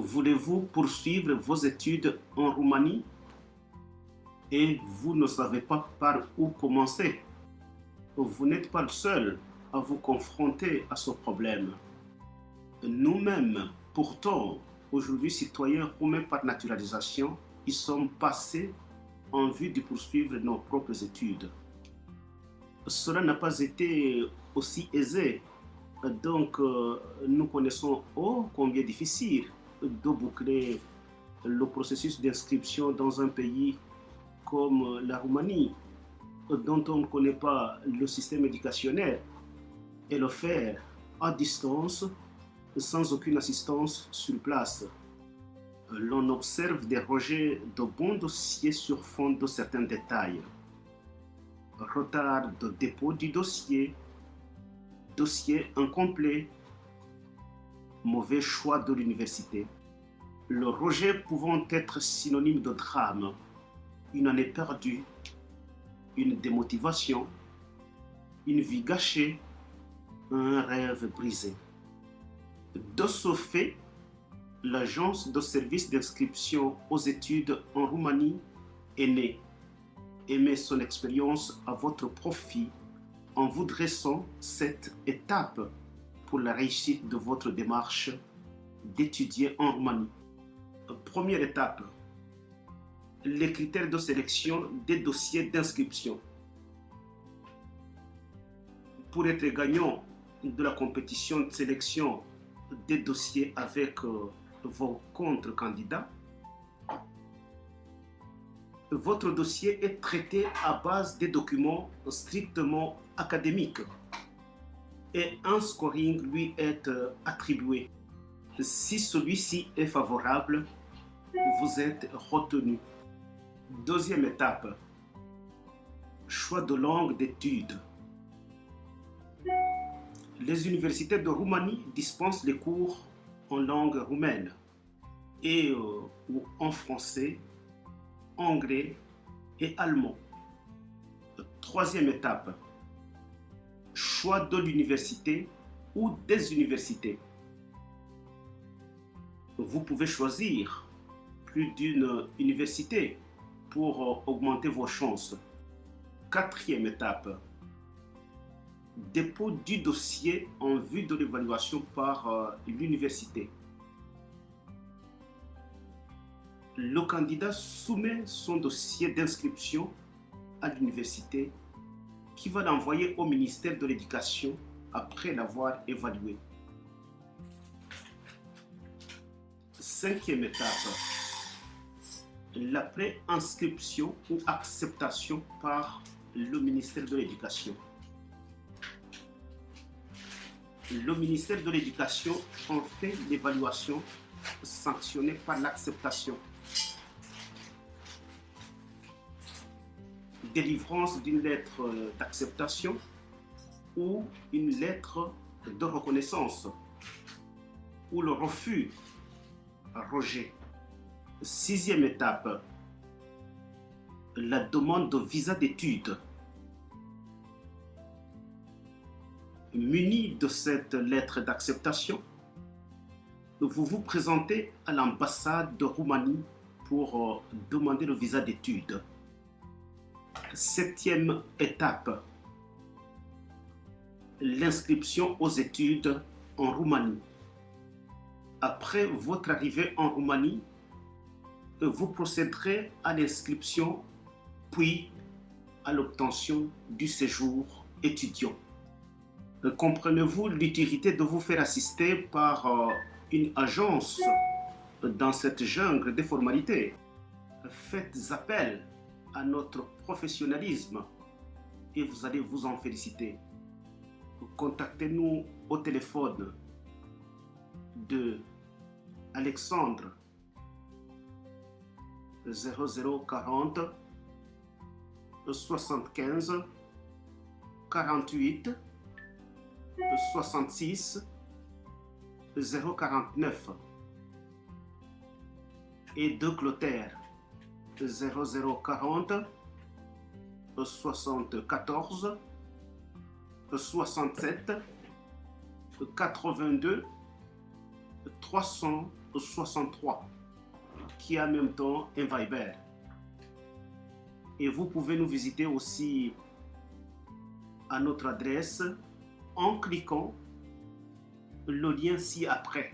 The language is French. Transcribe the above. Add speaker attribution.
Speaker 1: Voulez-vous poursuivre vos études en Roumanie et vous ne savez pas par où commencer? Vous n'êtes pas le seul à vous confronter à ce problème. Nous-mêmes, pourtant, aujourd'hui citoyens roumains par naturalisation, y sommes passés en vue de poursuivre nos propres études. Cela n'a pas été aussi aisé, donc nous connaissons combien difficile de boucler le processus d'inscription dans un pays comme la Roumanie, dont on ne connaît pas le système éducationnel, et le faire à distance, sans aucune assistance sur place. L'on observe des rejets de bons dossiers sur fond de certains détails. Retard de dépôt du dossier, dossier incomplet, mauvais choix de l'université. Le rejet pouvant être synonyme de drame, une année perdue, une démotivation, une vie gâchée, un rêve brisé. De ce fait, l'agence de service d'inscription aux études en Roumanie est née et met son expérience à votre profit en vous dressant cette étape pour la réussite de votre démarche d'étudier en Roumanie. Première étape, les critères de sélection des dossiers d'inscription. Pour être gagnant de la compétition de sélection des dossiers avec vos contre-candidats, votre dossier est traité à base des documents strictement académiques et un scoring lui est attribué. Si celui-ci est favorable, vous êtes retenu. Deuxième étape, choix de langue d'études. Les universités de Roumanie dispensent les cours en langue roumaine et ou en français, anglais et allemand. Troisième étape, choix de l'université ou des universités. Vous pouvez choisir plus d'une université pour augmenter vos chances. Quatrième étape, dépôt du dossier en vue de l'évaluation par l'université. Le candidat soumet son dossier d'inscription à l'université qui va l'envoyer au ministère de l'Éducation après l'avoir évalué. Cinquième étape, la pré-inscription ou acceptation par le ministère de l'Éducation. Le ministère de l'Éducation en fait l'évaluation sanctionnée par l'acceptation. Délivrance d'une lettre d'acceptation ou une lettre de reconnaissance ou le refus, rejet. Sixième étape, la demande de visa d'études. Muni de cette lettre d'acceptation, vous vous présentez à l'ambassade de Roumanie pour demander le visa d'études. Septième étape, l'inscription aux études en Roumanie. Après votre arrivée en Roumanie, vous procéderez à l'inscription puis à l'obtention du séjour étudiant. Comprenez-vous l'utilité de vous faire assister par une agence dans cette jungle des formalités? Faites appel à notre professionnalisme et vous allez vous en féliciter. Contactez-nous au téléphone de Alexandre 0040 75 48 66 049 et de Clotaire 0040 74 67 82 300 63 qui est en même temps un Viber. Et vous pouvez nous visiter aussi à notre adresse en cliquant le lien ci-après.